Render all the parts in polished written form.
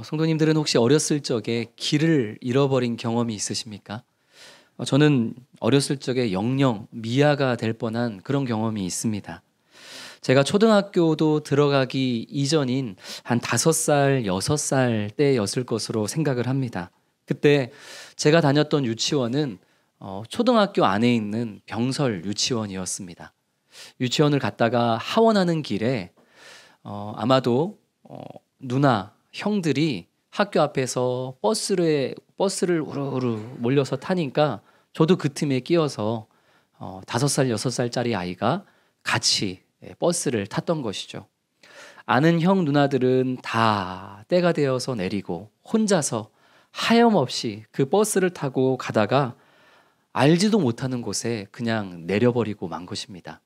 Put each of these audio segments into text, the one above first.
성도님들은 혹시 어렸을 적에 길을 잃어버린 경험이 있으십니까? 저는 어렸을 적에 영영 미아가 될 뻔한 그런 경험이 있습니다. 제가 초등학교도 들어가기 이전인 한 5살, 6살 때였을 것으로 생각을 합니다. 그때 제가 다녔던 유치원은 초등학교 안에 있는 병설 유치원이었습니다. 유치원을 갔다가 하원하는 길에 아마도 누나, 형들이 학교 앞에서 버스를 우르르 몰려서 타니까 저도 그 틈에 끼어서 5살, 6살짜리 아이가 같이 버스를 탔던 것이죠. 아는 형 누나들은 다 때가 되어서 내리고 혼자서 하염없이 그 버스를 타고 가다가 알지도 못하는 곳에 그냥 내려버리고 만 것입니다.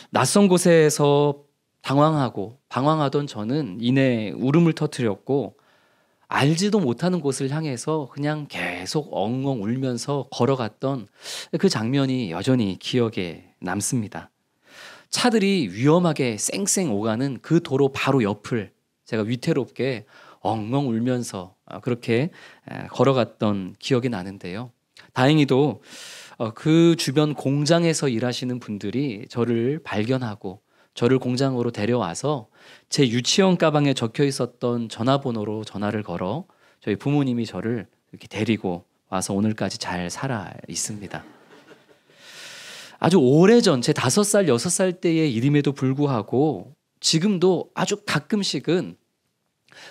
낯선 곳에서 당황하고 방황하던 저는 이내 울음을 터뜨렸고 알지도 못하는 곳을 향해서 그냥 계속 엉엉 울면서 걸어갔던 그 장면이 여전히 기억에 남습니다. 차들이 위험하게 쌩쌩 오가는 그 도로 바로 옆을 제가 위태롭게 엉엉 울면서 그렇게 걸어갔던 기억이 나는데요. 다행히도 그 주변 공장에서 일하시는 분들이 저를 발견하고 저를 공장으로 데려와서 제 유치원 가방에 적혀 있었던 전화번호로 전화를 걸어 저희 부모님이 저를 이렇게 데리고 와서 오늘까지 잘 살아 있습니다. 아주 오래전 제 5살, 6살 때의 일임에도 불구하고 지금도 아주 가끔씩은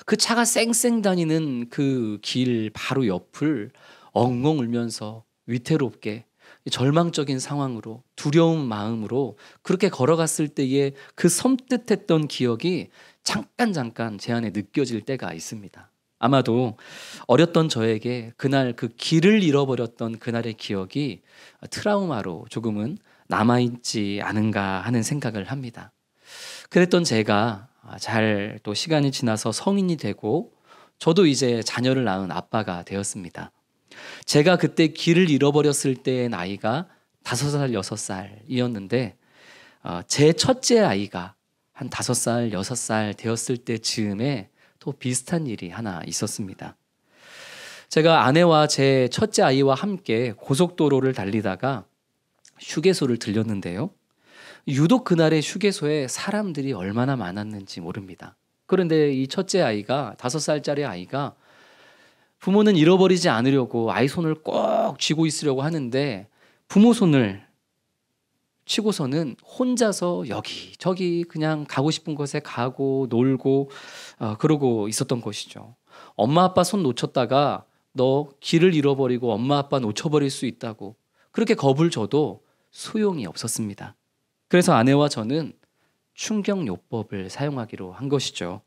그 차가 쌩쌩 다니는 그 길 바로 옆을 엉엉 울면서 위태롭게 절망적인 상황으로 두려운 마음으로 그렇게 걸어갔을 때의 그 섬뜩했던 기억이 잠깐 제 안에 느껴질 때가 있습니다. 아마도 어렸던 저에게 그날 그 길을 잃어버렸던 그날의 기억이 트라우마로 조금은 남아있지 않은가 하는 생각을 합니다. 그랬던 제가 잘 또 시간이 지나서 성인이 되고 저도 이제 자녀를 낳은 아빠가 되었습니다. 제가 그때 길을 잃어버렸을 때의 나이가 5살, 6살이었는데 제 첫째 아이가 한 5살, 6살 되었을 때 즈음에 또 비슷한 일이 하나 있었습니다. 제가 아내와 제 첫째 아이와 함께 고속도로를 달리다가 휴게소를 들렸는데요. 유독 그날의 휴게소에 사람들이 얼마나 많았는지 모릅니다. 그런데 이 첫째 아이가 5살짜리 아이가 부모는 잃어버리지 않으려고 아이 손을 꼭 쥐고 있으려고 하는데 부모 손을 치고서는 혼자서 여기저기 그냥 가고 싶은 곳에 가고 놀고 그러고 있었던 것이죠. 엄마 아빠 손 놓쳤다가 너 길을 잃어버리고 엄마 아빠 놓쳐버릴 수 있다고 그렇게 겁을 줘도 소용이 없었습니다. 그래서 아내와 저는 충격요법을 사용하기로 한 것이죠.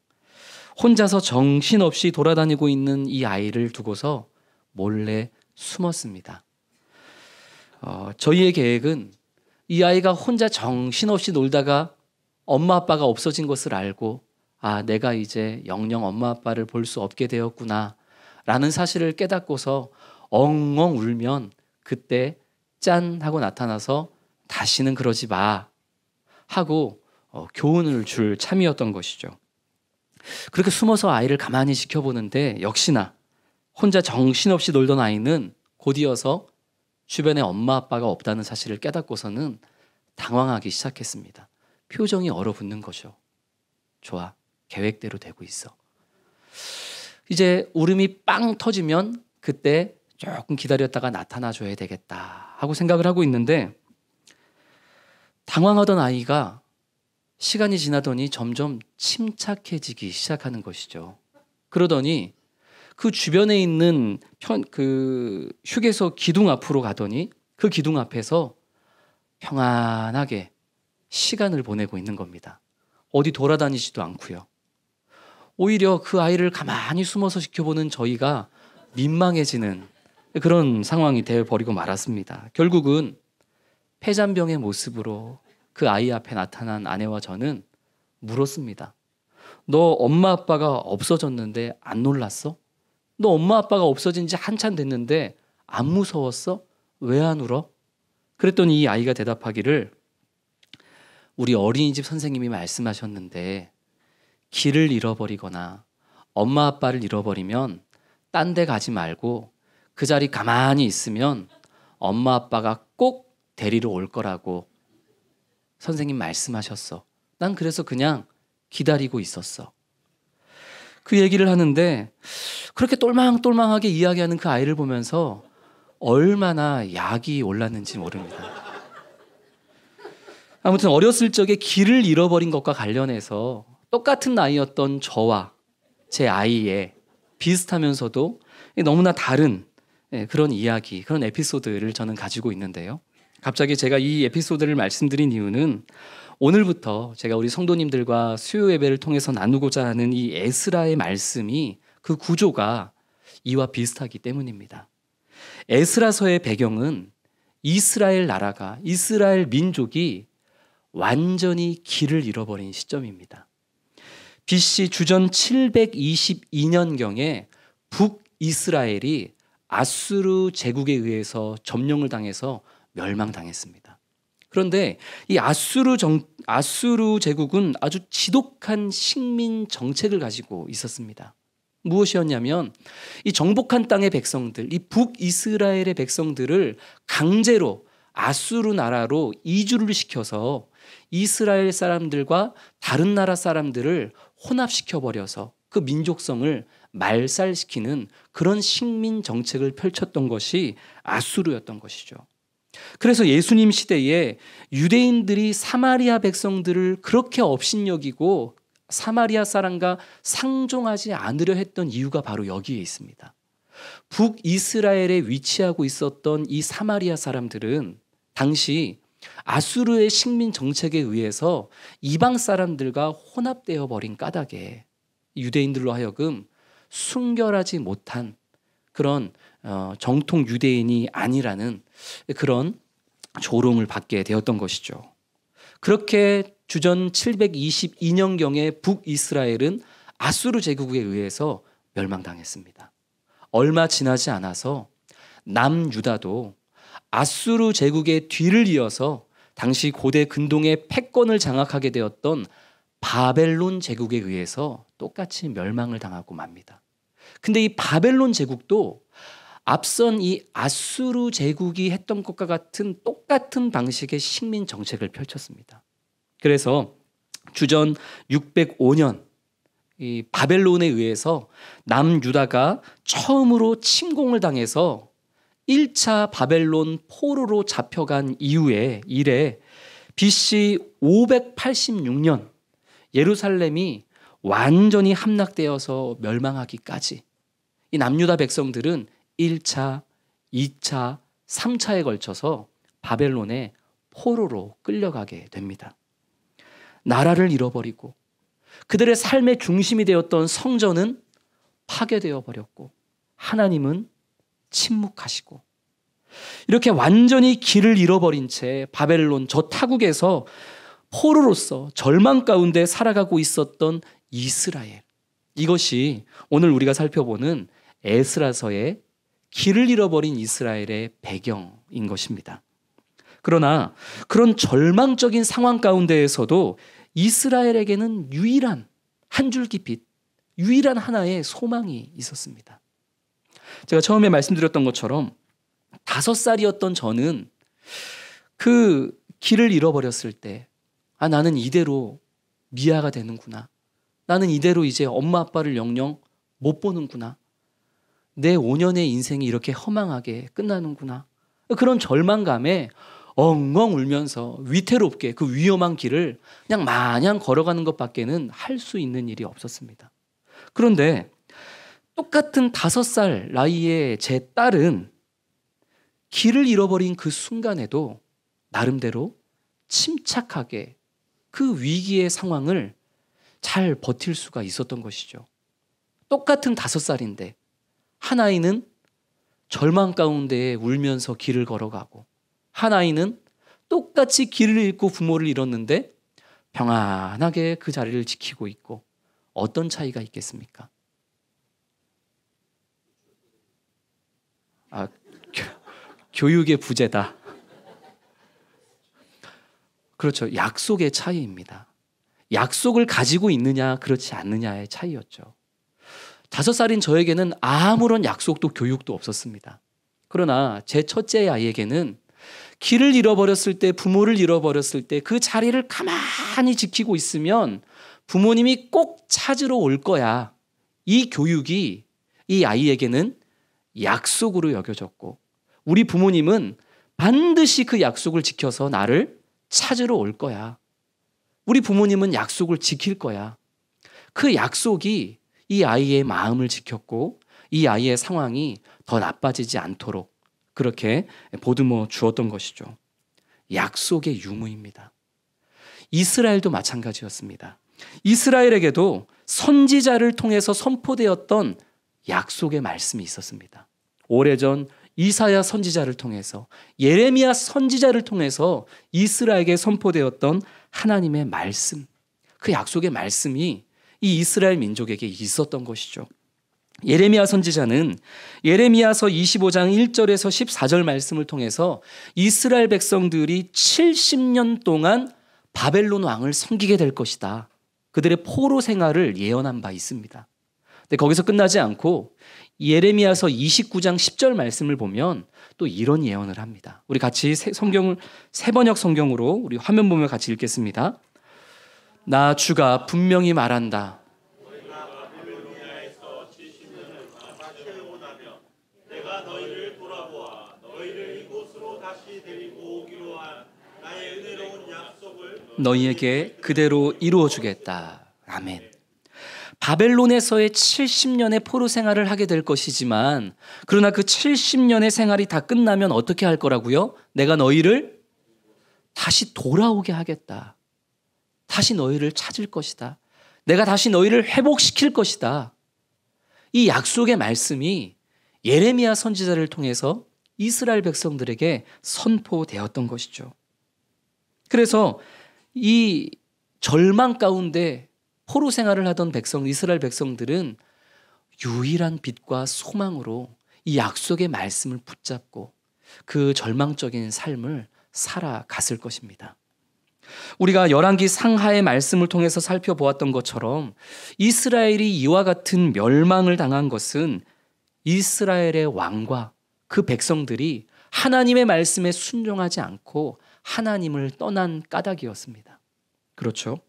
혼자서 정신없이 돌아다니고 있는 이 아이를 두고서 몰래 숨었습니다. 저희의 계획은 이 아이가 혼자 정신없이 놀다가 엄마 아빠가 없어진 것을 알고 내가 이제 영영 엄마 아빠를 볼 수 없게 되었구나 라는 사실을 깨닫고서 엉엉 울면 그때 짠 하고 나타나서 다시는 그러지 마 하고 교훈을 줄 참이었던 것이죠. 그렇게 숨어서 아이를 가만히 지켜보는데 역시나 혼자 정신없이 놀던 아이는 곧이어서 주변에 엄마 아빠가 없다는 사실을 깨닫고서는 당황하기 시작했습니다. 표정이 얼어붙는 거죠. 좋아, 계획대로 되고 있어. 이제 울음이 빵 터지면 그때 조금 기다렸다가 나타나줘야 되겠다 하고 생각을 하고 있는데 당황하던 아이가 시간이 지나더니 점점 침착해지기 시작하는 것이죠. 그러더니 그 주변에 있는 그 휴게소 기둥 앞으로 가더니 그 기둥 앞에서 평안하게 시간을 보내고 있는 겁니다. 어디 돌아다니지도 않고요. 오히려 그 아이를 가만히 숨어서 지켜보는 저희가 민망해지는 그런 상황이 되어버리고 말았습니다. 결국은 폐잔병의 모습으로 그 아이 앞에 나타난 아내와 저는 물었습니다. 너 엄마 아빠가 없어졌는데 안 놀랐어? 너 엄마 아빠가 없어진 지 한참 됐는데 안 무서웠어? 왜 안 울어? 그랬더니 이 아이가 대답하기를 우리 어린이집 선생님이 말씀하셨는데 길을 잃어버리거나 엄마 아빠를 잃어버리면 딴 데 가지 말고 그 자리 가만히 있으면 엄마 아빠가 꼭 데리러 올 거라고 선생님 말씀하셨어. 난 그래서 그냥 기다리고 있었어. 그 얘기를 하는데 그렇게 똘망똘망하게 이야기하는 그 아이를 보면서 얼마나 약이 올랐는지 모릅니다. 아무튼 어렸을 적에 길을 잃어버린 것과 관련해서 똑같은 나이였던 저와 제 아이의 비슷하면서도 너무나 다른 그런 이야기, 그런 에피소드를 저는 가지고 있는데요. 갑자기 제가 이 에피소드를 말씀드린 이유는 오늘부터 제가 우리 성도님들과 수요 예배를 통해서 나누고자 하는 이 에스라의 말씀이 그 구조가 이와 비슷하기 때문입니다. 에스라서의 배경은 이스라엘 나라가, 이스라엘 민족이 완전히 길을 잃어버린 시점입니다. BC 주전 722년경에 북이스라엘이 아수르 제국에 의해서 점령을 당해서 멸망당했습니다. 그런데 이 아수르 제국은 아주 지독한 식민 정책을 가지고 있었습니다. 무엇이었냐면 이 정복한 땅의 백성들, 이 북이스라엘의 백성들을 강제로 아수르 나라로 이주를 시켜서 이스라엘 사람들과 다른 나라 사람들을 혼합시켜버려서 그 민족성을 말살시키는 그런 식민 정책을 펼쳤던 것이 아수르였던 것이죠. 그래서 예수님 시대에 유대인들이 사마리아 백성들을 그렇게 업신여기고 사마리아 사람과 상종하지 않으려 했던 이유가 바로 여기에 있습니다. 북이스라엘에 위치하고 있었던 이 사마리아 사람들은 당시 아수르의 식민 정책에 의해서 이방 사람들과 혼합되어 버린 까닭에 유대인들로 하여금 순결하지 못한 그런 정통 유대인이 아니라는 그런 조롱을 받게 되었던 것이죠. 그렇게 주전 722년경에 북이스라엘은 아수르 제국에 의해서 멸망당했습니다. 얼마 지나지 않아서 남유다도 아수르 제국의 뒤를 이어서 당시 고대 근동의 패권을 장악하게 되었던 바벨론 제국에 의해서 똑같이 멸망을 당하고 맙니다. 근데 이 바벨론 제국도 앞선 이 아수르 제국이 했던 것과 같은 똑같은 방식의 식민 정책을 펼쳤습니다. 그래서 주전 605년 이 바벨론에 의해서 남유다가 처음으로 침공을 당해서 1차 바벨론 포로로 잡혀간 이후에 이래 BC 586년 예루살렘이 완전히 함락되어서 멸망하기까지 이 남유다 백성들은 1차, 2차, 3차에 걸쳐서 바벨론의 포로로 끌려가게 됩니다. 나라를 잃어버리고 그들의 삶의 중심이 되었던 성전은 파괴되어 버렸고 하나님은 침묵하시고 이렇게 완전히 길을 잃어버린 채 바벨론 저 타국에서 포로로서 절망 가운데 살아가고 있었던 이스라엘, 이것이 오늘 우리가 살펴보는 에스라서의 길을 잃어버린 이스라엘의 배경인 것입니다. 그러나 그런 절망적인 상황 가운데에서도 이스라엘에게는 유일한 한 줄기 빛, 유일한 하나의 소망이 있었습니다. 제가 처음에 말씀드렸던 것처럼 5살이었던 저는 그 길을 잃어버렸을 때 나는 이대로 미아가 되는구나. 나는 이대로 이제 엄마 아빠를 영영 못 보는구나. 내 5년의 인생이 이렇게 허망하게 끝나는구나. 그런 절망감에 엉엉 울면서 위태롭게 그 위험한 길을 그냥 마냥 걸어가는 것밖에는 할 수 있는 일이 없었습니다. 그런데 똑같은 5살 나이의 제 딸은 길을 잃어버린 그 순간에도 나름대로 침착하게 그 위기의 상황을 잘 버틸 수가 있었던 것이죠. 똑같은 5살인데 한 아이는 절망 가운데 울면서 길을 걸어가고 한 아이는 똑같이 길을 잃고 부모를 잃었는데 평안하게 그 자리를 지키고 있고 어떤 차이가 있겠습니까? 교육의 부재다. 그렇죠. 약속의 차이입니다. 약속을 가지고 있느냐 그렇지 않느냐의 차이였죠. 5살인 저에게는 아무런 약속도 교육도 없었습니다. 그러나 제 첫째 아이에게는 길을 잃어버렸을 때, 부모를 잃어버렸을 때 그 자리를 가만히 지키고 있으면 부모님이 꼭 찾으러 올 거야. 이 교육이 이 아이에게는 약속으로 여겨졌고, 우리 부모님은 반드시 그 약속을 지켜서 나를 찾으러 올 거야. 우리 부모님은 약속을 지킬 거야. 그 약속이 이 아이의 마음을 지켰고, 이 아이의 상황이 더 나빠지지 않도록 그렇게 보듬어 주었던 것이죠. 약속의 유무입니다. 이스라엘도 마찬가지였습니다. 이스라엘에게도 선지자를 통해서 선포되었던 약속의 말씀이 있었습니다. 오래전 이사야 선지자를 통해서, 예레미야 선지자를 통해서 이스라엘에게 선포되었던 하나님의 말씀, 그 약속의 말씀이 이 이스라엘 민족에게 있었던 것이죠. 예레미야 선지자는 예레미야서 25장 1절에서 14절 말씀을 통해서 이스라엘 백성들이 70년 동안 바벨론 왕을 섬기게 될 것이다, 그들의 포로 생활을 예언한 바 있습니다. 근데 거기서 끝나지 않고 예레미야서 29장 10절 말씀을 보면 또 이런 예언을 합니다. 우리 같이 성경을 새번역 성경으로 우리 화면 보며 같이 읽겠습니다. 나 주가 분명히 말한다. 너희에게 그대로 이루어 주겠다. 아멘. 바벨론에서의 70년의 포로 생활을 하게 될 것이지만, 그러나 그 70년의 생활이 다 끝나면 어떻게 할 거라고요? 내가 너희를 다시 돌아오게 하겠다. 다시 너희를 찾을 것이다. 내가 다시 너희를 회복시킬 것이다. 이 약속의 말씀이 예레미야 선지자를 통해서 이스라엘 백성들에게 선포되었던 것이죠. 그래서 이 절망 가운데 포로 생활을 하던 이스라엘 백성들은 유일한 빛과 소망으로 이 약속의 말씀을 붙잡고 그 절망적인 삶을 살아갔을 것입니다. 우리가 열왕기 상하의 말씀을 통해서 살펴보았던 것처럼 이스라엘이 이와 같은 멸망을 당한 것은 이스라엘의 왕과 그 백성들이 하나님의 말씀에 순종하지 않고 하나님을 떠난 까닭이었습니다. 그렇죠?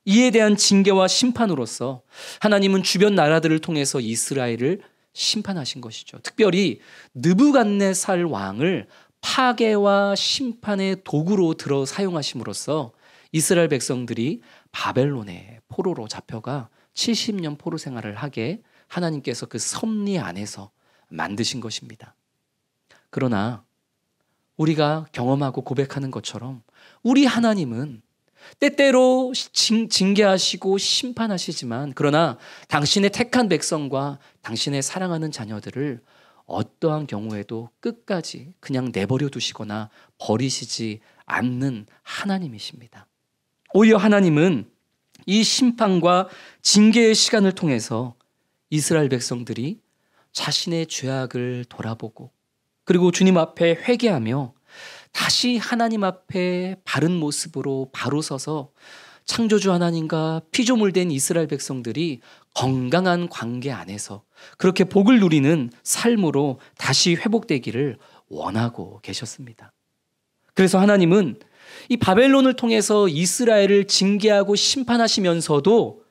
이에 대한 징계와 심판으로서 하나님은 주변 나라들을 통해서 이스라엘을 심판하신 것이죠. 특별히 느부갓네살 왕을 파괴와 심판의 도구로 들어 사용하심으로써 이스라엘 백성들이 바벨론의 포로로 잡혀가 70년 포로 생활을 하게 하나님께서 그 섭리 안에서 만드신 것입니다. 그러나 우리가 경험하고 고백하는 것처럼 우리 하나님은 때때로 징계하시고 심판하시지만, 그러나 당신의 택한 백성과 당신의 사랑하는 자녀들을 어떠한 경우에도 끝까지 그냥 내버려 두시거나 버리시지 않는 하나님이십니다. 오히려 하나님은 이 심판과 징계의 시간을 통해서 이스라엘 백성들이 자신의 죄악을 돌아보고, 그리고 주님 앞에 회개하며 다시 하나님 앞에 바른 모습으로 바로 서서 창조주 하나님과 피조물된 이스라엘 백성들이 건강한 관계 안에서 그렇게 복을 누리는 삶으로 다시 회복되기를 원하고 계셨습니다. 그래서 하나님은 이 바벨론을 통해서 이스라엘을 징계하고 심판하시면서도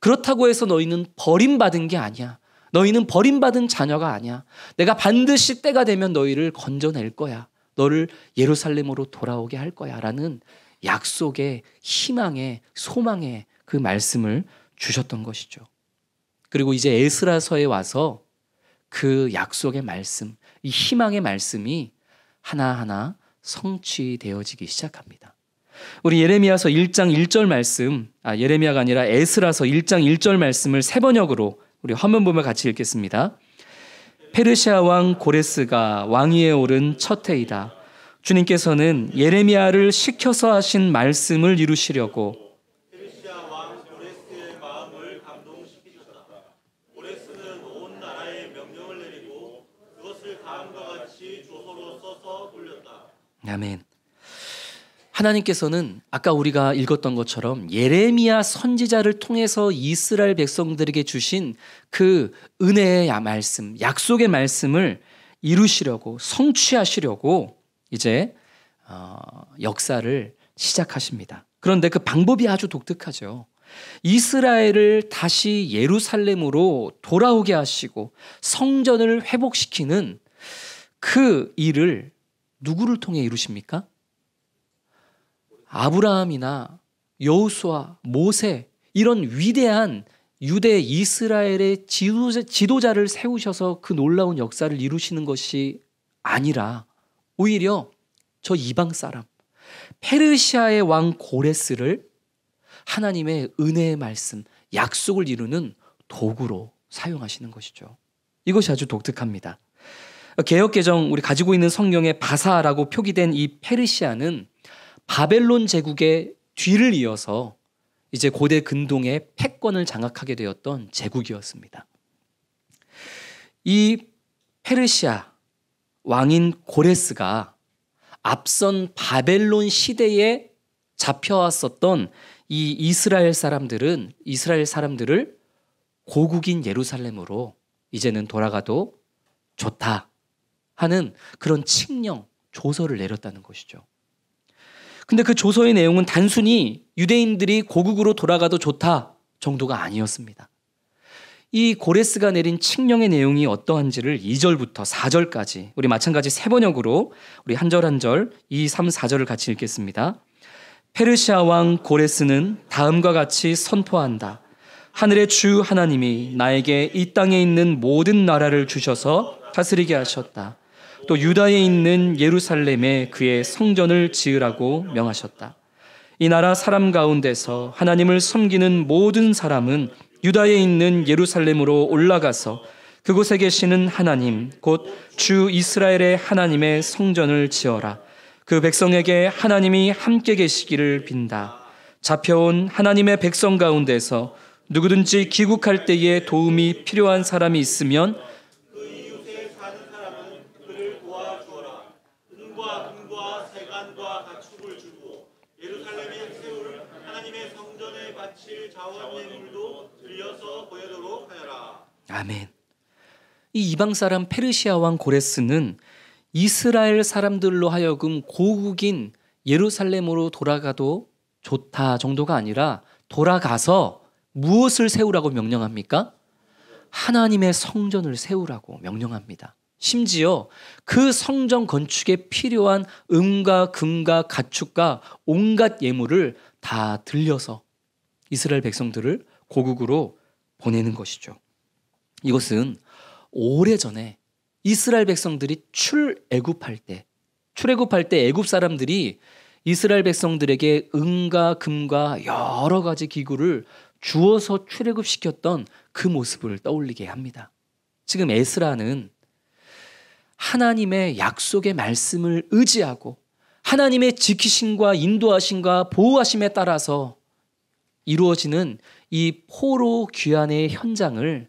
그렇다고 해서 너희는 버림받은 게 아니야. 너희는 버림받은 자녀가 아니야. 내가 반드시 때가 되면 너희를 건져낼 거야. 너를 예루살렘으로 돌아오게 할 거야 라는 약속의, 희망의, 소망의 그 말씀을 주셨던 것이죠. 그리고 이제 에스라서에 와서 그 약속의 말씀, 이 희망의 말씀이 하나하나 성취되어지기 시작합니다. 우리 예레미야서 1장 1절 말씀, 예레미야가 아니라 에스라서 1장 1절 말씀을 새번역으로 우리 화면 보며 같이 읽겠습니다. 페르시아 왕 고레스가 왕위에 오른 첫 해이다. 주님께서는 예레미야를 시켜서 하신 말씀을 이루시려고 페르시아 왕 고레스의 마음을 감동시키셨다. 고레스는 온 나라에 명령을 내리고 그것을 다음과 같이 조서로 써서 돌렸다. 아멘. 하나님께서는 아까 우리가 읽었던 것처럼 예레미야 선지자를 통해서 이스라엘 백성들에게 주신 그 은혜의 말씀, 약속의 말씀을 이루시려고, 성취하시려고 이제 역사를 시작하십니다. 그런데 그 방법이 아주 독특하죠. 이스라엘을 다시 예루살렘으로 돌아오게 하시고 성전을 회복시키는 그 일을 누구를 통해 이루십니까? 아브라함이나 여호수아, 모세 이런 위대한 유대 이스라엘의 지도자를 세우셔서 그 놀라운 역사를 이루시는 것이 아니라 오히려 저 이방 사람 페르시아의 왕 고레스를 하나님의 은혜의 말씀, 약속을 이루는 도구로 사용하시는 것이죠. 이것이 아주 독특합니다. 개역개정 우리 가지고 있는 성경에 바사라고 표기된 이 페르시아는 바벨론 제국의 뒤를 이어서 이제 고대 근동의 패권을 장악하게 되었던 제국이었습니다. 이 페르시아 왕인 고레스가 앞선 바벨론 시대에 잡혀왔었던 이 이스라엘 사람들을 고국인 예루살렘으로 이제는 돌아가도 좋다 하는 그런 칙령, 조서를 내렸다는 것이죠. 근데 그 조서의 내용은 단순히 유대인들이 고국으로 돌아가도 좋다 정도가 아니었습니다. 이 고레스가 내린 칙령의 내용이 어떠한지를 2절부터 4절까지 우리 마찬가지 세 번역으로 우리 한 절 한 절 2, 3, 4절을 같이 읽겠습니다. 페르시아 왕 고레스는 다음과 같이 선포한다. 하늘의 주 하나님이 나에게 이 땅에 있는 모든 나라를 주셔서 다스리게 하셨다. 또 유다에 있는 예루살렘에 그의 성전을 지으라고 명하셨다. 이 나라 사람 가운데서 하나님을 섬기는 모든 사람은 유다에 있는 예루살렘으로 올라가서 그곳에 계시는 하나님 곧 주 이스라엘의 하나님의 성전을 지어라. 그 백성에게 하나님이 함께 계시기를 빈다. 잡혀온 하나님의 백성 가운데서 누구든지 귀국할 때에 도움이 필요한 사람이 있으면 그 이웃에 사는 사람은 그를 도와주어라. 은과 금과 세간과 가축을 주고 예루살렘에 세울 하나님의 성전에 바칠 자원 예물도 들려서 보여도록 하여라. 아멘. 이 이방 사람 페르시아 왕 고레스는 이스라엘 사람들로 하여금 고국인 예루살렘으로 돌아가도 좋다 정도가 아니라 돌아가서 무엇을 세우라고 명령합니까? 하나님의 성전을 세우라고 명령합니다. 심지어 그 성전 건축에 필요한 은과 금과 가축과 온갖 예물을 다 들려서 이스라엘 백성들을 고국으로 보내는 것이죠. 이것은 오래전에 이스라엘 백성들이 출애굽할 때 애굽 사람들이 이스라엘 백성들에게 은과 금과 여러 가지 기구를 주어서 출애굽시켰던 그 모습을 떠올리게 합니다. 지금 에스라는 하나님의 약속의 말씀을 의지하고 하나님의 지키심과 인도하심과 보호하심에 따라서 이루어지는 이 포로 귀환의 현장을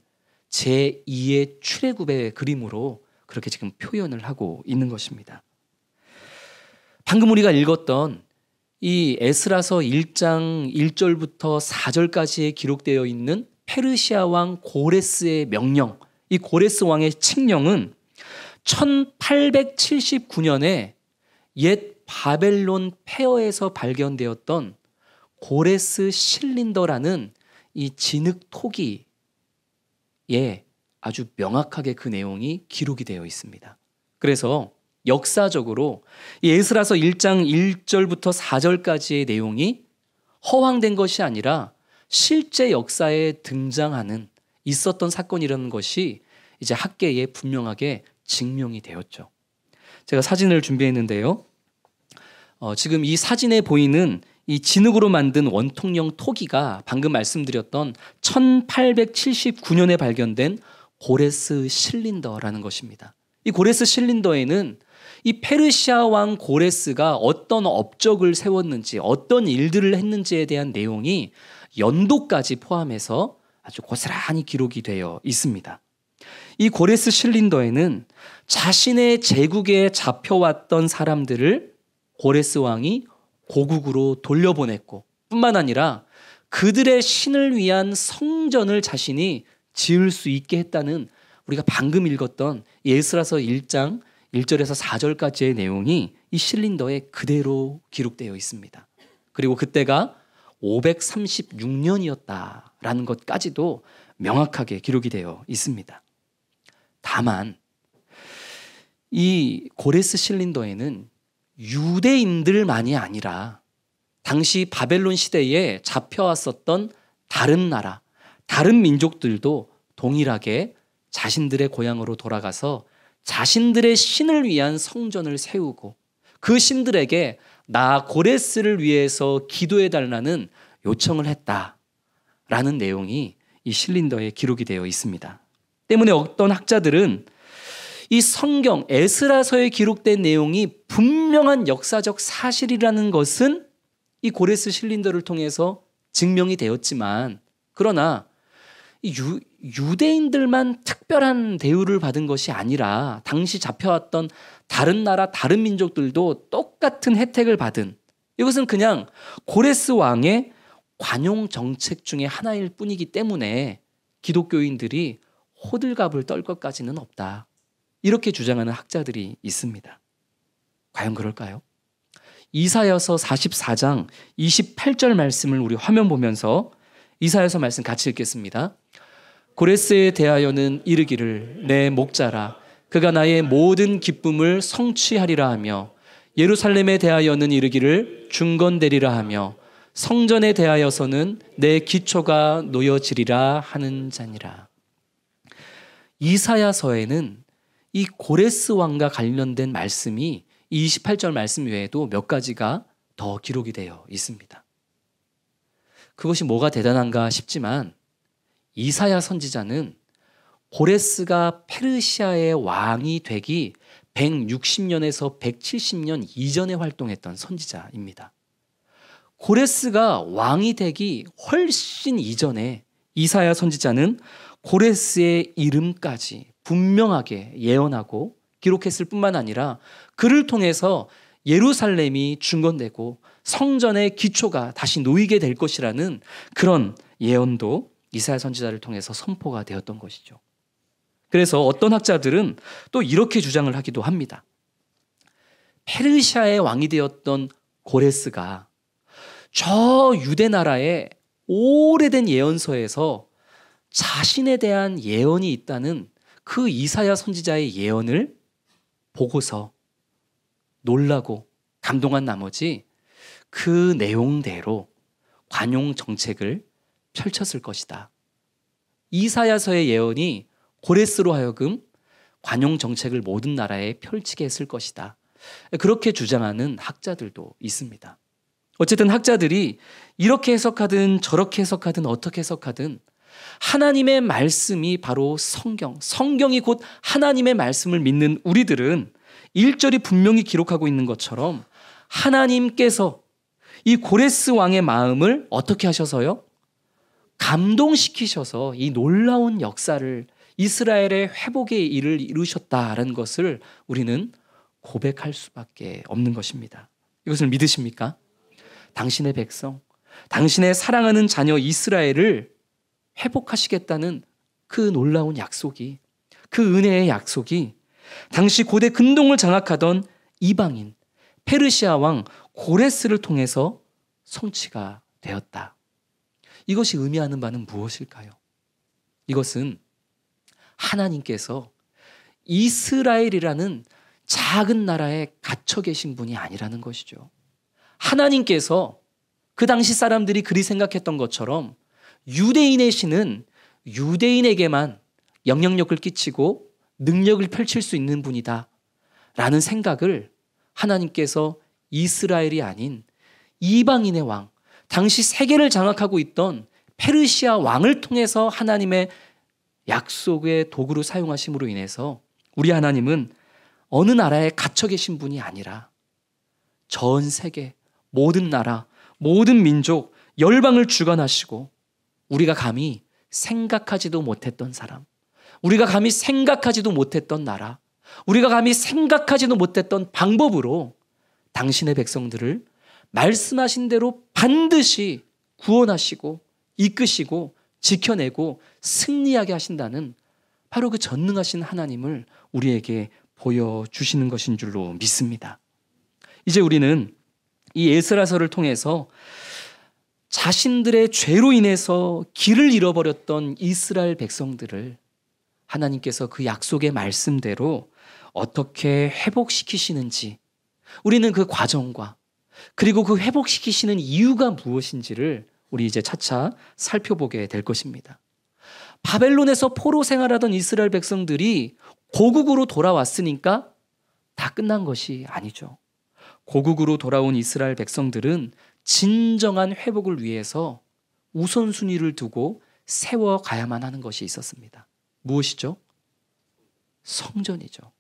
제2의 출애굽의 그림으로 그렇게 지금 표현을 하고 있는 것입니다. 방금 우리가 읽었던 이 에스라서 1장 1절부터 4절까지에 기록되어 있는 페르시아 왕 고레스의 명령, 이 고레스 왕의 칙령은 1879년에 옛 바벨론 폐허에서 발견되었던 고레스 실린더라는 이 진흙 토기에 아주 명확하게 그 내용이 기록이 되어 있습니다. 그래서 역사적으로 이 에스라서 1장 1절부터 4절까지의 내용이 허황된 것이 아니라 실제 역사에 등장하는 있었던 사건이라는 것이 이제 학계에 분명하게 증명이 되었죠. 제가 사진을 준비했는데요. 지금 이 사진에 보이는 이 진흙으로 만든 원통형 토기가 방금 말씀드렸던 1879년에 발견된 고레스 실린더라는 것입니다. 이 고레스 실린더에는 이 페르시아 왕 고레스가 어떤 업적을 세웠는지 어떤 일들을 했는지에 대한 내용이 연도까지 포함해서 아주 고스란히 기록이 되어 있습니다. 이 고레스 실린더에는 자신의 제국에 잡혀왔던 사람들을 고레스 왕이 고국으로 돌려보냈고 뿐만 아니라 그들의 신을 위한 성전을 자신이 지을 수 있게 했다는 우리가 방금 읽었던 에스라서 1장 1절에서 4절까지의 내용이 이 실린더에 그대로 기록되어 있습니다. 그리고 그때가 536년이었다라는 것까지도 명확하게 기록이 되어 있습니다. 다만 이 고레스 실린더에는 유대인들만이 아니라 당시 바벨론 시대에 잡혀왔었던 다른 나라, 다른 민족들도 동일하게 자신들의 고향으로 돌아가서 자신들의 신을 위한 성전을 세우고 그 신들에게 나 고레스를 위해서 기도해달라는 요청을 했다라는 내용이 이 실린더에 기록이 되어 있습니다. 때문에 어떤 학자들은 이 성경 에스라서에 기록된 내용이 분명한 역사적 사실이라는 것은 이 고레스 실린더를 통해서 증명이 되었지만, 그러나 유대인들만 특별한 대우를 받은 것이 아니라 당시 잡혀왔던 다른 나라 다른 민족들도 똑같은 혜택을 받은, 이것은 그냥 고레스 왕의 관용 정책 중에 하나일 뿐이기 때문에 기독교인들이 호들갑을 떨 것까지는 없다, 이렇게 주장하는 학자들이 있습니다. 과연 그럴까요? 이사야서 44장 28절 말씀을 우리 화면 보면서 이사야서 말씀 같이 읽겠습니다. 고레스에 대하여는 이르기를 내 목자라 그가 나의 모든 기쁨을 성취하리라 하며, 예루살렘에 대하여는 이르기를 중건되리라 하며, 성전에 대하여서는 내 기초가 놓여지리라 하는 자니라. 이사야서에는 이 고레스 왕과 관련된 말씀이 28절 말씀 외에도 몇 가지가 더 기록이 되어 있습니다. 그것이 뭐가 대단한가 싶지만 이사야 선지자는 고레스가 페르시아의 왕이 되기 160년에서 170년 이전에 활동했던 선지자입니다. 고레스가 왕이 되기 훨씬 이전에 이사야 선지자는 고레스의 이름까지 분명하게 예언하고 기록했을 뿐만 아니라 그를 통해서 예루살렘이 중건되고 성전의 기초가 다시 놓이게 될 것이라는 그런 예언도 이사야 선지자를 통해서 선포가 되었던 것이죠. 그래서 어떤 학자들은 또 이렇게 주장을 하기도 합니다. 페르시아의 왕이 되었던 고레스가 저 유대 나라의 오래된 예언서에서 자신에 대한 예언이 있다는 그 이사야 선지자의 예언을 보고서 놀라고 감동한 나머지 그 내용대로 관용 정책을 펼쳤을 것이다. 이사야서의 예언이 고레스로 하여금 관용 정책을 모든 나라에 펼치게 했을 것이다. 그렇게 주장하는 학자들도 있습니다. 어쨌든 학자들이 이렇게 해석하든 저렇게 해석하든 어떻게 해석하든 하나님의 말씀이 바로 성경이 곧 하나님의 말씀을 믿는 우리들은 1절이 분명히 기록하고 있는 것처럼 하나님께서 이 고레스 왕의 마음을 어떻게 하셔서요? 감동시키셔서 이 놀라운 역사를 이스라엘의 회복의 일을 이루셨다라는 것을 우리는 고백할 수밖에 없는 것입니다. 이것을 믿으십니까? 당신의 백성, 당신의 사랑하는 자녀 이스라엘을 회복하시겠다는 그 놀라운 약속이, 그 은혜의 약속이 당시 고대 근동을 장악하던 이방인 페르시아 왕 고레스를 통해서 성취가 되었다. 이것이 의미하는 바는 무엇일까요? 이것은 하나님께서 이스라엘이라는 작은 나라에 갇혀 계신 분이 아니라는 것이죠. 하나님께서 그 당시 사람들이 그리 생각했던 것처럼 유대인의 신은 유대인에게만 영향력을 끼치고 능력을 펼칠 수 있는 분이다 라는 생각을 하나님께서 이스라엘이 아닌 이방인의 왕, 당시 세계를 장악하고 있던 페르시아 왕을 통해서 하나님의 약속의 도구로 사용하심으로 인해서 우리 하나님은 어느 나라에 갇혀 계신 분이 아니라 전 세계 모든 나라, 모든 민족, 열방을 주관하시고 우리가 감히 생각하지도 못했던 사람, 우리가 감히 생각하지도 못했던 나라, 우리가 감히 생각하지도 못했던 방법으로 당신의 백성들을 말씀하신 대로 반드시 구원하시고 이끄시고 지켜내고 승리하게 하신다는 바로 그 전능하신 하나님을 우리에게 보여주시는 것인 줄로 믿습니다. 이제 우리는 이 에스라서를 통해서 자신들의 죄로 인해서 길을 잃어버렸던 이스라엘 백성들을 하나님께서 그 약속의 말씀대로 어떻게 회복시키시는지, 우리는 그 과정과 그리고 그 회복시키시는 이유가 무엇인지를 우리 이제 차차 살펴보게 될 것입니다. 바벨론에서 포로 생활하던 이스라엘 백성들이 고국으로 돌아왔으니까 다 끝난 것이 아니죠. 고국으로 돌아온 이스라엘 백성들은 진정한 회복을 위해서 우선순위를 두고 세워가야만 하는 것이 있었습니다. 무엇이죠? 성전이죠.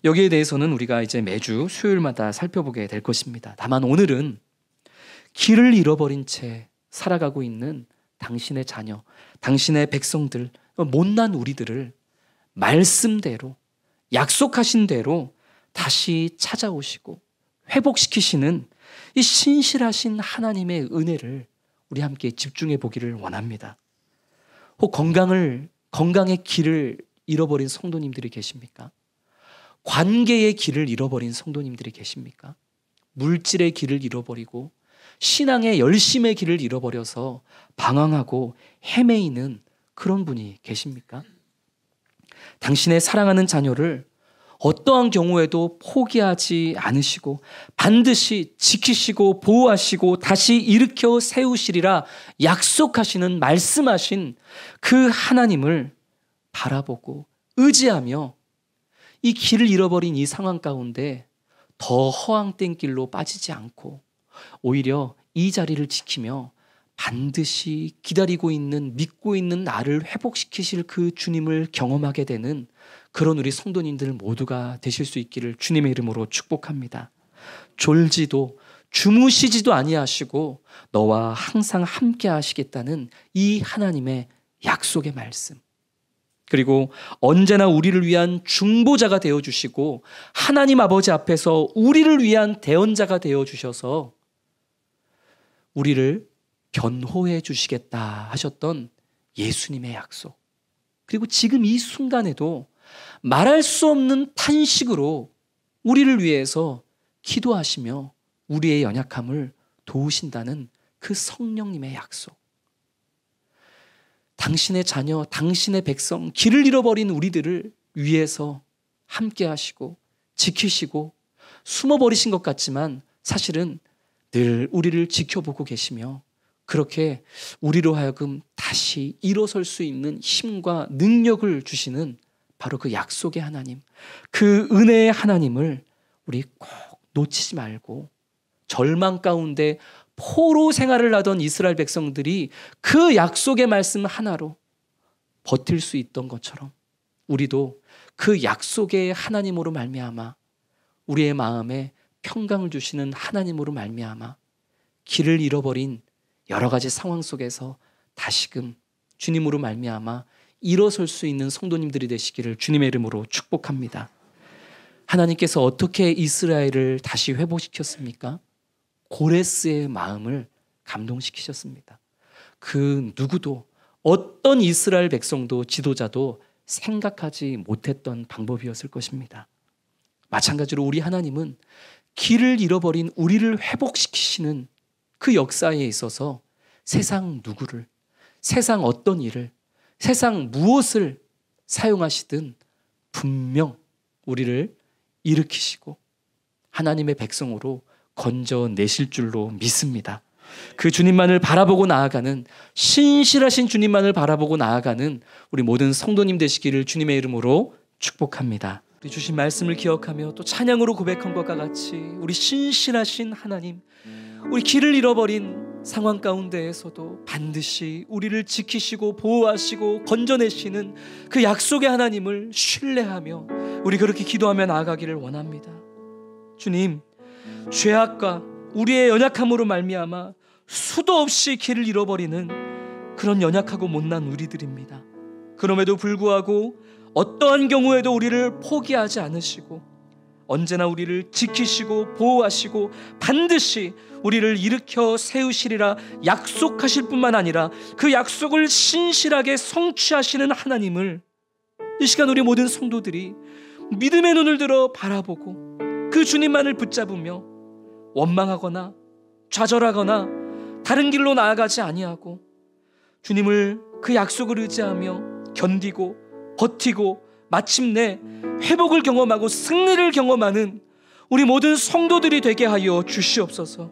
여기에 대해서는 우리가 이제 매주 수요일마다 살펴보게 될 것입니다. 다만 오늘은 길을 잃어버린 채 살아가고 있는 당신의 자녀, 당신의 백성들, 못난 우리들을 말씀대로, 약속하신 대로 다시 찾아오시고 회복시키시는 이 신실하신 하나님의 은혜를 우리 함께 집중해 보기를 원합니다. 혹 건강의 길을 잃어버린 성도님들이 계십니까? 관계의 길을 잃어버린 성도님들이 계십니까? 물질의 길을 잃어버리고 신앙의 열심의 길을 잃어버려서 방황하고 헤매이는 그런 분이 계십니까? 당신의 사랑하는 자녀를 어떠한 경우에도 포기하지 않으시고 반드시 지키시고 보호하시고 다시 일으켜 세우시리라 약속하시는 말씀하신 그 하나님을 바라보고 의지하며 이 길을 잃어버린 이 상황 가운데 더 허황된 길로 빠지지 않고 오히려 이 자리를 지키며 반드시 기다리고 있는, 믿고 있는 나를 회복시키실 그 주님을 경험하게 되는 그런 우리 성도님들 모두가 되실 수 있기를 주님의 이름으로 축복합니다. 졸지도 주무시지도 아니하시고 너와 항상 함께 하시겠다는 이 하나님의 약속의 말씀, 그리고 언제나 우리를 위한 중보자가 되어주시고 하나님 아버지 앞에서 우리를 위한 대언자가 되어주셔서 우리를 변호해 주시겠다 하셨던 예수님의 약속, 그리고 지금 이 순간에도 말할 수 없는 탄식으로 우리를 위해서 기도하시며 우리의 연약함을 도우신다는 그 성령님의 약속, 당신의 자녀, 당신의 백성, 길을 잃어버린 우리들을 위해서 함께 하시고 지키시고 숨어버리신 것 같지만 사실은 늘 우리를 지켜보고 계시며 그렇게 우리로 하여금 다시 일어설 수 있는 힘과 능력을 주시는 바로 그 약속의 하나님, 그 은혜의 하나님을 우리 꼭 놓치지 말고, 절망 가운데 포로 생활을 하던 이스라엘 백성들이 그 약속의 말씀 하나로 버틸 수 있던 것처럼 우리도 그 약속의 하나님으로 말미암아 우리의 마음에 평강을 주시는 하나님으로 말미암아 길을 잃어버린 여러 가지 상황 속에서 다시금 주님으로 말미암아 일어설 수 있는 성도님들이 되시기를 주님의 이름으로 축복합니다. 하나님께서 어떻게 이스라엘을 다시 회복시켰습니까? 고레스의 마음을 감동시키셨습니다. 그 누구도, 어떤 이스라엘 백성도 지도자도 생각하지 못했던 방법이었을 것입니다. 마찬가지로 우리 하나님은 길을 잃어버린 우리를 회복시키시는 그 역사에 있어서 세상 누구를, 세상 어떤 일을, 세상 무엇을 사용하시든 분명 우리를 일으키시고 하나님의 백성으로 건져내실 줄로 믿습니다. 그 주님만을 바라보고 나아가는, 신실하신 주님만을 바라보고 나아가는 우리 모든 성도님 되시기를 주님의 이름으로 축복합니다. 우리 주신 말씀을 기억하며 또 찬양으로 고백한 것과 같이 우리 신실하신 하나님, 우리 길을 잃어버린 상황 가운데에서도 반드시 우리를 지키시고 보호하시고 건져내시는 그 약속의 하나님을 신뢰하며 우리 그렇게 기도하며 나아가기를 원합니다. 주님, 죄악과 우리의 연약함으로 말미암아 수도 없이 길을 잃어버리는 그런 연약하고 못난 우리들입니다. 그럼에도 불구하고 어떠한 경우에도 우리를 포기하지 않으시고 언제나 우리를 지키시고 보호하시고 반드시 우리를 일으켜 세우시리라 약속하실 뿐만 아니라 그 약속을 신실하게 성취하시는 하나님을 이 시간 우리 모든 성도들이 믿음의 눈을 들어 바라보고 그 주님만을 붙잡으며 원망하거나 좌절하거나 다른 길로 나아가지 아니하고 주님을 그 약속을 의지하며 견디고 버티고 마침내 회복을 경험하고 승리를 경험하는 우리 모든 성도들이 되게 하여 주시옵소서.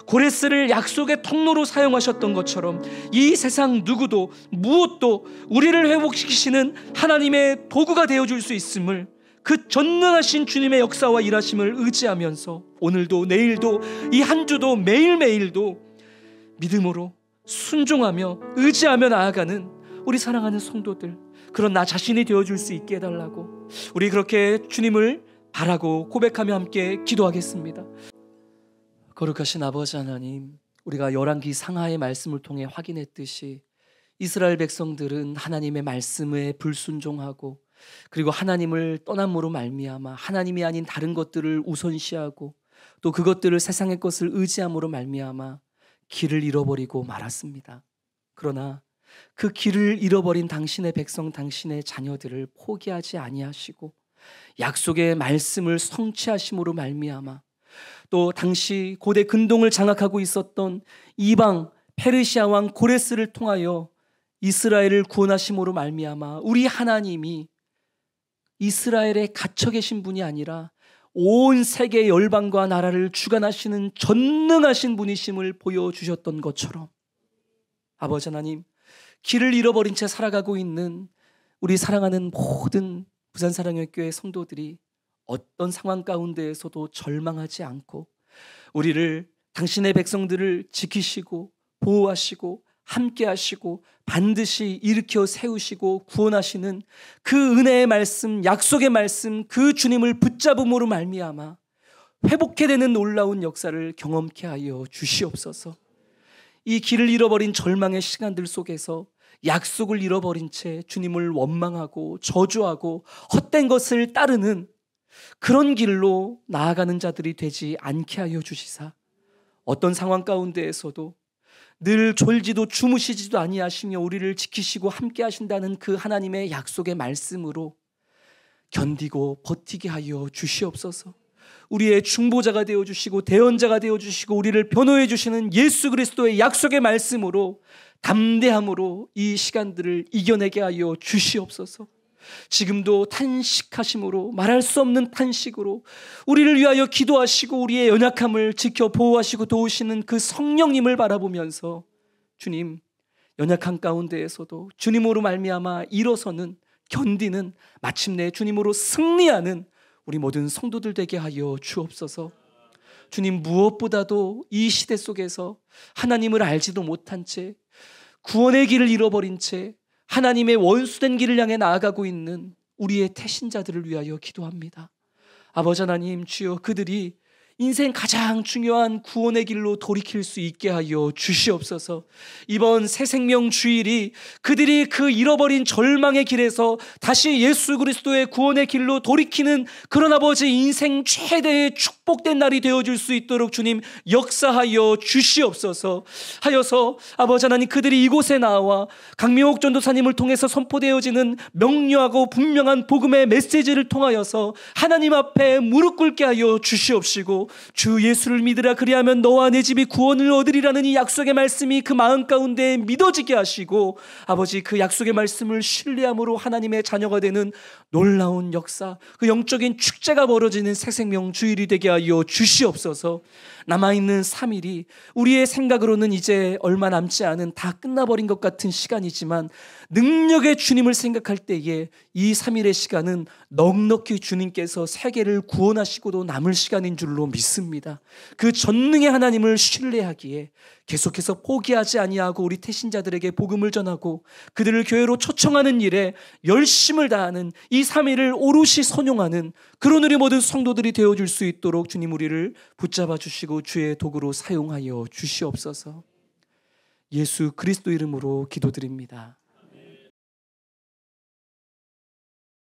고레스를 약속의 통로로 사용하셨던 것처럼 이 세상 누구도 무엇도 우리를 회복시키시는 하나님의 도구가 되어줄 수 있음을, 그 전능하신 주님의 역사와 일하심을 의지하면서 오늘도 내일도 이 한 주도 매일매일도 믿음으로 순종하며 의지하며 나아가는 우리 사랑하는 성도들, 그런 나 자신이 되어줄 수 있게 해달라고 우리 그렇게 주님을 바라고 고백하며 함께 기도하겠습니다. 거룩하신 아버지 하나님, 우리가 열왕기 상하의 말씀을 통해 확인했듯이 이스라엘 백성들은 하나님의 말씀에 불순종하고 그리고 하나님을 떠남으로 말미암아 하나님이 아닌 다른 것들을 우선시하고 또 그것들을 세상의 것을 의지함으로 말미암아 길을 잃어버리고 말았습니다. 그러나 그 길을 잃어버린 당신의 백성, 당신의 자녀들을 포기하지 아니하시고 약속의 말씀을 성취하심으로 말미암아 또 당시 고대 근동을 장악하고 있었던 이방 페르시아 왕 고레스를 통하여 이스라엘을 구원하심으로 말미암아 우리 하나님이 이스라엘에 갇혀 계신 분이 아니라 온 세계 열방과 나라를 주관하시는 전능하신 분이심을 보여주셨던 것처럼 아버지 하나님, 길을 잃어버린 채 살아가고 있는 우리 사랑하는 모든 부산사랑의교회 성도들이 어떤 상황 가운데에서도 절망하지 않고 우리를, 당신의 백성들을 지키시고 보호하시고 함께하시고 반드시 일으켜 세우시고 구원하시는 그 은혜의 말씀, 약속의 말씀, 그 주님을 붙잡음으로 말미암아 회복해내는 놀라운 역사를 경험케 하여 주시옵소서. 이 길을 잃어버린 절망의 시간들 속에서 약속을 잃어버린 채 주님을 원망하고 저주하고 헛된 것을 따르는 그런 길로 나아가는 자들이 되지 않게 하여 주시사 어떤 상황 가운데에서도 늘 졸지도 주무시지도 아니하시며 우리를 지키시고 함께 하신다는 그 하나님의 약속의 말씀으로 견디고 버티게 하여 주시옵소서. 우리의 중보자가 되어주시고 대언자가 되어주시고 우리를 변호해 주시는 예수 그리스도의 약속의 말씀으로 담대함으로 이 시간들을 이겨내게 하여 주시옵소서. 지금도 탄식하심으로, 말할 수 없는 탄식으로 우리를 위하여 기도하시고 우리의 연약함을 지켜 보호하시고 도우시는 그 성령님을 바라보면서 주님, 연약한 가운데에서도 주님으로 말미암아 일어서는, 견디는, 마침내 주님으로 승리하는 우리 모든 성도들 되게 하여 주옵소서. 주님, 무엇보다도 이 시대 속에서 하나님을 알지도 못한 채 구원의 길을 잃어버린 채 하나님의 원수된 길을 향해 나아가고 있는 우리의 태신자들을 위하여 기도합니다. 아버지 하나님, 주여 그들이 인생 가장 중요한 구원의 길로 돌이킬 수 있게 하여 주시옵소서. 이번 새생명 주일이 그들이 그 잃어버린 절망의 길에서 다시 예수 그리스도의 구원의 길로 돌이키는 그런 아버지 인생 최대의 축복된 날이 되어줄 수 있도록 주님 역사하여 주시옵소서. 하여서 아버지 하나님, 그들이 이곳에 나와 강명옥 전도사님을 통해서 선포되어지는 명료하고 분명한 복음의 메시지를 통하여서 하나님 앞에 무릎 꿇게 하여 주시옵시고 주 예수를 믿으라 그리하면 너와 내 집이 구원을 얻으리라는 이 약속의 말씀이 그 마음 가운데 믿어지게 하시고 아버지, 그 약속의 말씀을 신뢰함으로 하나님의 자녀가 되는 놀라운 역사, 그 영적인 축제가 벌어지는 새생명 주일이 되게 하여 주시옵소서. 남아있는 3일이 우리의 생각으로는 이제 얼마 남지 않은, 다 끝나버린 것 같은 시간이지만 능력의 주님을 생각할 때에 이 3일의 시간은 넉넉히 주님께서 세계를 구원하시고도 남을 시간인 줄로 믿습니다. 그 전능의 하나님을 신뢰하기에 계속해서 포기하지 아니하고 우리 태신자들에게 복음을 전하고 그들을 교회로 초청하는 일에 열심을 다하는 이 3일을 오롯이 선용하는 그런 우리 모든 성도들이 되어줄 수 있도록 주님 우리를 붙잡아 주시고 주의 도구로 사용하여 주시옵소서. 예수 그리스도 이름으로 기도드립니다.